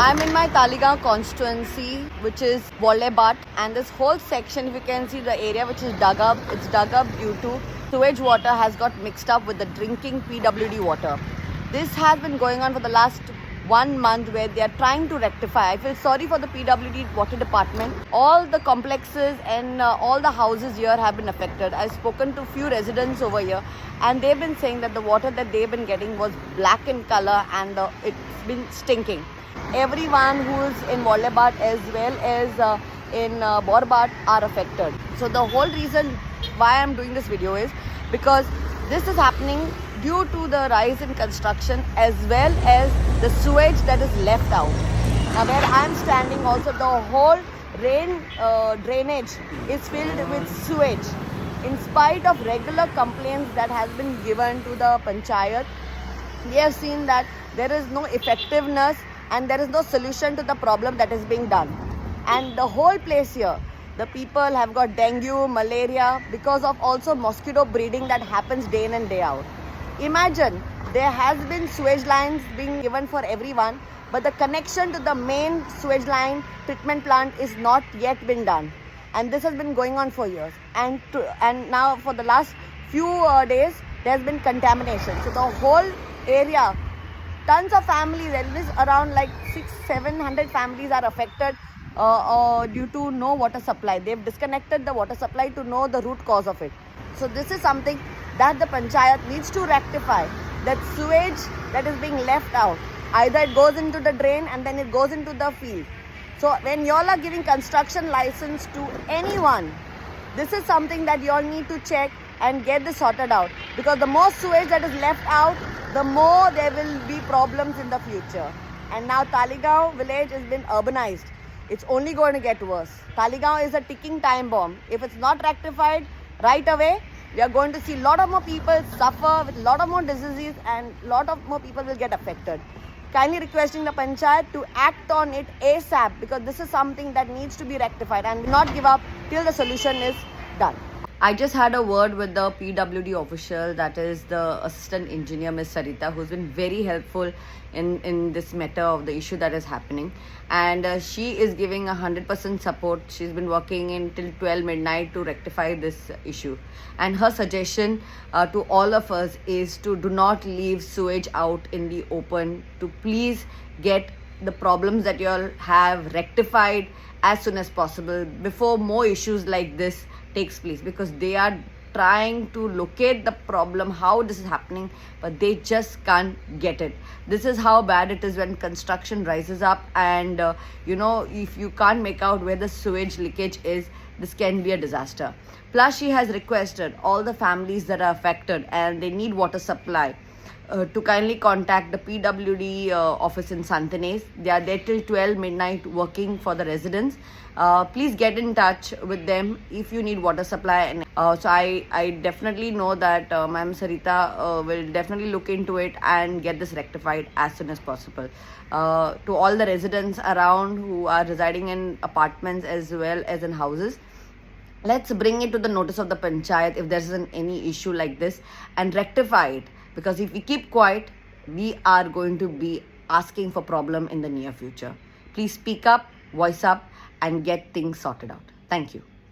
I'm in my Taligaon constituency, which is Wallebat, and this whole section, if you can see the area which is dug up, it's dug up due to sewage water has got mixed up with the drinking PWD water. This has been going on for the last 1 month where they are trying to rectify. I feel sorry for the PWD water department. All the complexes and all the houses here have been affected. I've spoken to few residents over here and they've been saying that the water that they've been getting was black in color and it's been stinking. Everyone who is in Wallebat as well as in Borbat are affected. So the whole reason why I'm doing this video is because this is happening due to the rise in construction as well as the sewage that is left out. Now where I'm standing also, the whole drainage is filled with sewage. In spite of regular complaints that has been given to the panchayat, we have seen that there is no effectiveness and there is no solution to the problem that is being done. And the whole place here, the people have got dengue, malaria because of also mosquito breeding that happens day in and day out. Imagine there has been sewage lines being given for everyone, but the connection to the main sewage line treatment plant is not yet been done. And this has been going on for years. And now for the last few days, there has been contamination. So the whole area, tons of families, at least around like 600-700 families are affected due to no water supply. They've disconnected the water supply to know the root cause of it. So this is something that the panchayat needs to rectify. That sewage that is being left out, either it goes into the drain and then it goes into the field. So when y'all are giving construction license to anyone, this is something that y'all need to check and get this sorted out, because the more sewage that is left out, the more there will be problems in the future. And now Taligaon village has been urbanized. It's only going to get worse. Taligaon is a ticking time bomb. If it's not rectified right away, we are going to see a lot of more people suffer with a lot of more diseases and a lot of more people will get affected. Kindly requesting the panchayat to act on it ASAP, because this is something that needs to be rectified and not give up till the solution is done. I just had a word with the PWD official, that is the assistant engineer, Ms. Sarita, who's been very helpful in this matter of the issue that is happening. And she is giving 100% support. She's been working until 12 midnight to rectify this issue. And her suggestion to all of us is to do not leave sewage out in the open, to please get the problems that you all have rectified as soon as possible before more issues like this takes place, because they are trying to locate the problem, how this is happening, but they just can't get it. This is how bad it is when construction rises up and if you can't make out where the sewage leakage is, this can be a disaster. Plus she has requested all the families that are affected and they need water supply to kindly contact the PWD office in Santanes. They are there till 12 midnight working for the residents. Please get in touch with them if you need water supply. And so I definitely know that Ma'am Sarita will definitely look into it and get this rectified as soon as possible. To all the residents around who are residing in apartments as well as in houses, let's bring it to the notice of the panchayat if there isn't any issue like this and rectify it. Because if we keep quiet, we are going to be asking for problem in the near future. Please speak up, voice up, and get things sorted out. Thank you.